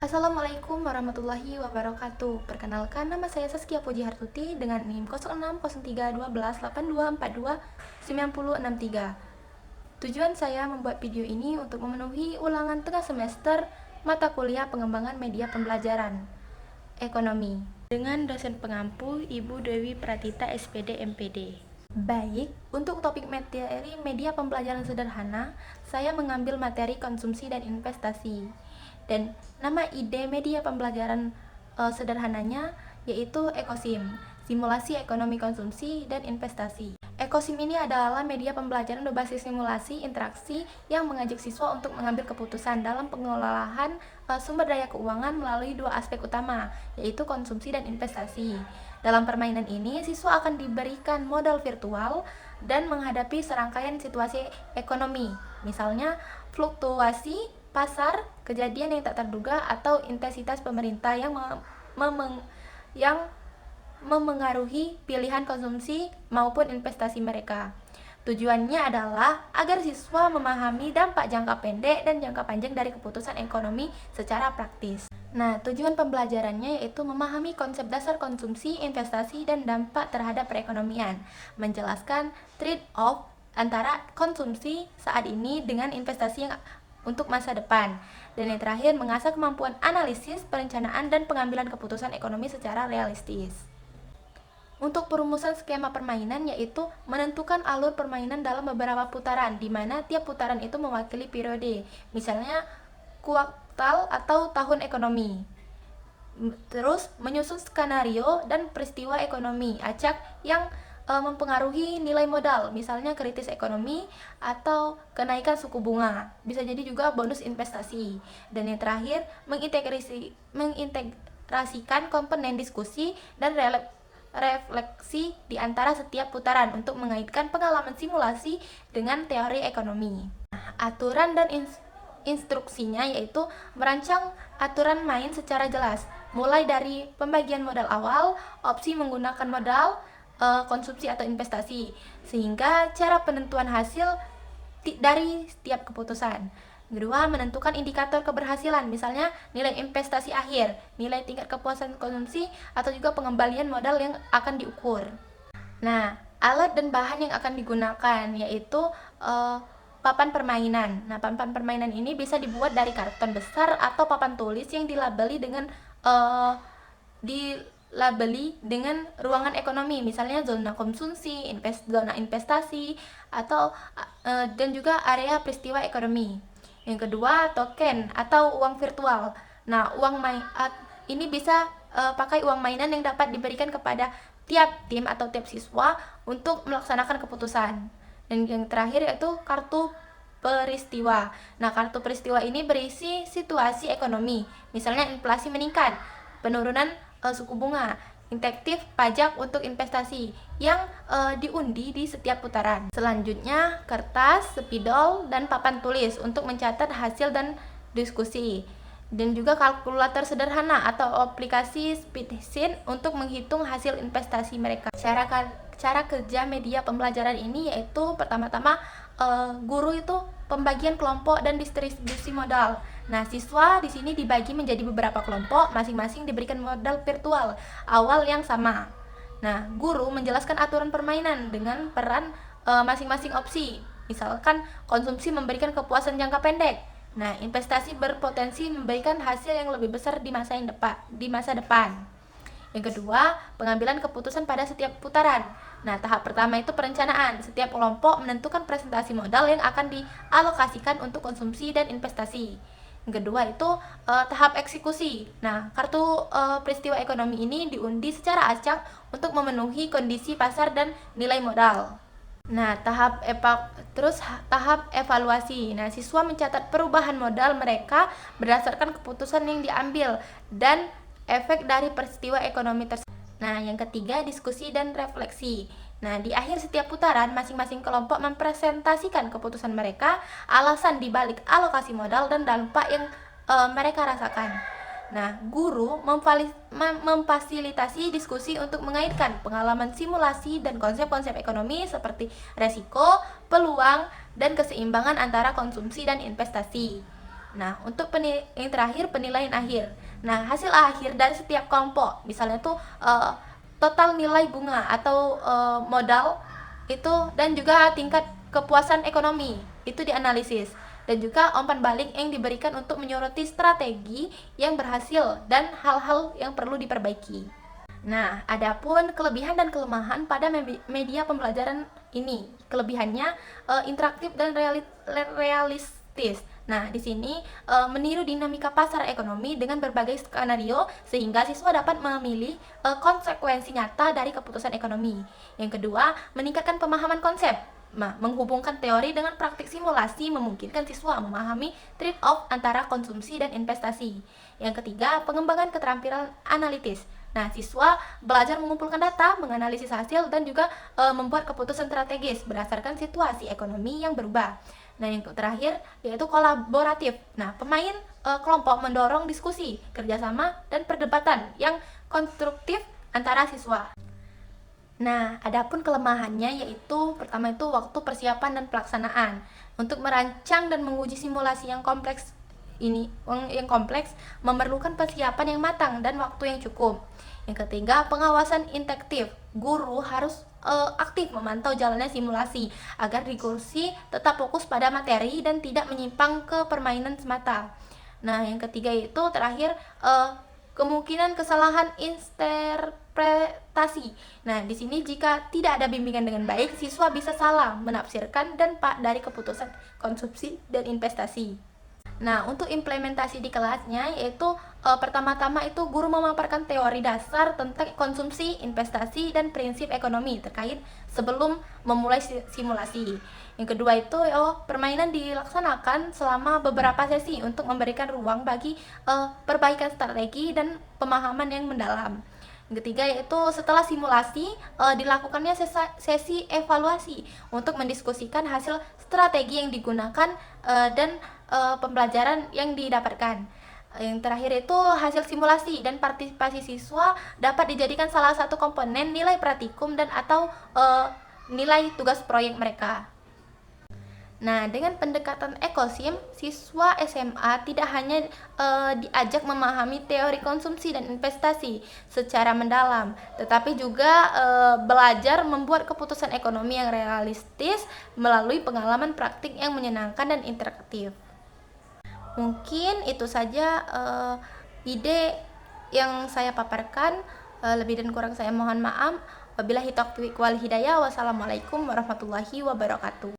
Assalamualaikum warahmatullahi wabarakatuh. Perkenalkan, nama saya Saskia Puji Hartuti dengan NIM 060312829063. Tujuan saya membuat video ini untuk memenuhi ulangan tengah semester mata kuliah pengembangan media pembelajaran ekonomi dengan dosen pengampu Ibu Dewi Pratita SPD MPD. Baik, untuk topik materi media pembelajaran sederhana, saya mengambil materi konsumsi dan investasi. Dan nama ide media pembelajaran sederhananya yaitu EKOSIM, Simulasi Ekonomi Konsumsi dan Investasi. EKOSIM ini adalah media pembelajaran berbasis simulasi interaksi yang mengajak siswa untuk mengambil keputusan dalam pengelolaan sumber daya keuangan melalui dua aspek utama, yaitu konsumsi dan investasi. Dalam permainan ini, siswa akan diberikan modal virtual dan menghadapi serangkaian situasi ekonomi, misalnya fluktuasi pasar, kejadian yang tak terduga, atau intensitas pemerintah yang memengaruhi pilihan konsumsi maupun investasi mereka. Tujuannya adalah agar siswa memahami dampak jangka pendek dan jangka panjang dari keputusan ekonomi secara praktis. Nah, tujuan pembelajarannya yaitu memahami konsep dasar konsumsi, investasi, dan dampak terhadap perekonomian, menjelaskan trade-off antara konsumsi saat ini dengan investasi yang untuk masa depan, dan yang terakhir mengasah kemampuan analisis, perencanaan, dan pengambilan keputusan ekonomi secara realistis. Untuk perumusan skema permainan yaitu menentukan alur permainan dalam beberapa putaran, di mana tiap putaran itu mewakili periode, misalnya kuartal atau tahun ekonomi. Terus menyusun skenario dan peristiwa ekonomi acak yang mempengaruhi nilai modal, misalnya kritis ekonomi atau kenaikan suku bunga. Bisa jadi juga bonus investasi. Dan yang terakhir, mengintegrasikan komponen diskusi dan refleksi di antara setiap putaran untuk mengaitkan pengalaman simulasi dengan teori ekonomi. Aturan dan instruksinya yaitu merancang aturan main secara jelas, mulai dari pembagian modal awal, opsi menggunakan modal, konsumsi atau investasi, sehingga cara penentuan hasil dari setiap keputusan. Kedua, menentukan indikator keberhasilan, misalnya nilai investasi akhir, nilai tingkat kepuasan konsumsi, atau juga pengembalian modal yang akan diukur. Nah, alat dan bahan yang akan digunakan yaitu papan permainan. Nah, papan permainan ini bisa dibuat dari karton besar atau papan tulis yang dilabeli dengan ruangan ekonomi, misalnya zona konsumsi, zona investasi, atau dan juga area peristiwa ekonomi. Yang kedua, token atau uang virtual. Nah, ini bisa pakai uang mainan yang dapat diberikan kepada tiap tim atau tiap siswa untuk melaksanakan keputusan. Dan yang terakhir yaitu kartu peristiwa. Nah, kartu peristiwa ini berisi situasi ekonomi, misalnya inflasi meningkat, penurunan suku bunga, insentif pajak untuk investasi yang diundi di setiap putaran. Selanjutnya, kertas, spidol, dan papan tulis untuk mencatat hasil dan diskusi. Dan juga kalkulator sederhana atau aplikasi spreadsheet untuk menghitung hasil investasi mereka. Cara kerja media pembelajaran ini yaitu pertama-tama guru itu pembagian kelompok dan distribusi modal. Nah, siswa di sini dibagi menjadi beberapa kelompok, masing-masing diberikan modal virtual awal yang sama. Nah, guru menjelaskan aturan permainan dengan peran masing-masing opsi. Misalkan konsumsi memberikan kepuasan jangka pendek. Nah, investasi berpotensi memberikan hasil yang lebih besar di masa depan. Yang kedua, pengambilan keputusan pada setiap putaran. Nah, tahap pertama itu perencanaan. Setiap kelompok menentukan presentasi modal yang akan dialokasikan untuk konsumsi dan investasi. Yang kedua itu tahap eksekusi. Nah, kartu peristiwa ekonomi ini diundi secara acak untuk memenuhi kondisi pasar dan nilai modal. Nah, tahap evaluasi. Nah, siswa mencatat perubahan modal mereka berdasarkan keputusan yang diambil dan efek dari peristiwa ekonomi tersebut. Nah, yang ketiga, diskusi dan refleksi. Nah, di akhir setiap putaran, masing-masing kelompok mempresentasikan keputusan mereka, alasan dibalik alokasi modal, dan dampak yang mereka rasakan. Nah, guru memfasilitasi diskusi untuk mengaitkan pengalaman simulasi dan konsep-konsep ekonomi seperti resiko, peluang, dan keseimbangan antara konsumsi dan investasi. Nah, untuk yang terakhir penilaian akhir. Nah, hasil akhir dari setiap kelompok, misalnya tuh total nilai bunga atau modal itu, dan juga tingkat kepuasan ekonomi itu dianalisis, dan juga umpan balik yang diberikan untuk menyoroti strategi yang berhasil dan hal-hal yang perlu diperbaiki. Nah, adapun kelebihan dan kelemahan pada media pembelajaran ini. Kelebihannya interaktif dan realistis. Nah, di sini meniru dinamika pasar ekonomi dengan berbagai skenario sehingga siswa dapat memilih konsekuensi nyata dari keputusan ekonomi. Yang kedua, meningkatkan pemahaman konsep. Nah, menghubungkan teori dengan praktik simulasi memungkinkan siswa memahami trade-off antara konsumsi dan investasi. Yang ketiga, pengembangan keterampilan analitis. Nah, siswa belajar mengumpulkan data, menganalisis hasil, dan juga membuat keputusan strategis berdasarkan situasi ekonomi yang berubah. Nah, yang terakhir yaitu kolaboratif. Nah, pemain kelompok mendorong diskusi, kerjasama, dan perdebatan yang konstruktif antara siswa. Nah, adapun kelemahannya yaitu pertama itu waktu persiapan dan pelaksanaan. Untuk merancang dan menguji simulasi yang kompleks memerlukan persiapan yang matang dan waktu yang cukup. Yang ketiga, pengawasan interaktif. Guru harus aktif memantau jalannya simulasi agar diskusi tetap fokus pada materi dan tidak menyimpang ke permainan semata. Nah, yang ketiga itu terakhir kemungkinan kesalahan interpretasi. Nah, di sini jika tidak ada bimbingan dengan baik, siswa bisa salah menafsirkan dampak dari keputusan konsumsi dan investasi. Nah, untuk implementasi di kelasnya yaitu pertama-tama itu guru memaparkan teori dasar tentang konsumsi, investasi, dan prinsip ekonomi terkait sebelum memulai simulasi. Yang kedua itu permainan dilaksanakan selama beberapa sesi untuk memberikan ruang bagi perbaikan strategi dan pemahaman yang mendalam. Yang ketiga yaitu setelah simulasi dilakukannya sesi evaluasi untuk mendiskusikan hasil strategi yang digunakan dan pembelajaran yang didapatkan. Yang terakhir itu hasil simulasi dan partisipasi siswa dapat dijadikan salah satu komponen nilai praktikum dan atau nilai tugas proyek mereka. Nah, dengan pendekatan ekosim, siswa SMA tidak hanya diajak memahami teori konsumsi dan investasi secara mendalam, tetapi juga belajar membuat keputusan ekonomi yang realistis melalui pengalaman praktik yang menyenangkan dan interaktif. Mungkin itu saja ide yang saya paparkan. Lebih dan kurang saya mohon maaf. Wabillahi taufiq wal hidayah. Wassalamualaikum warahmatullahi wabarakatuh.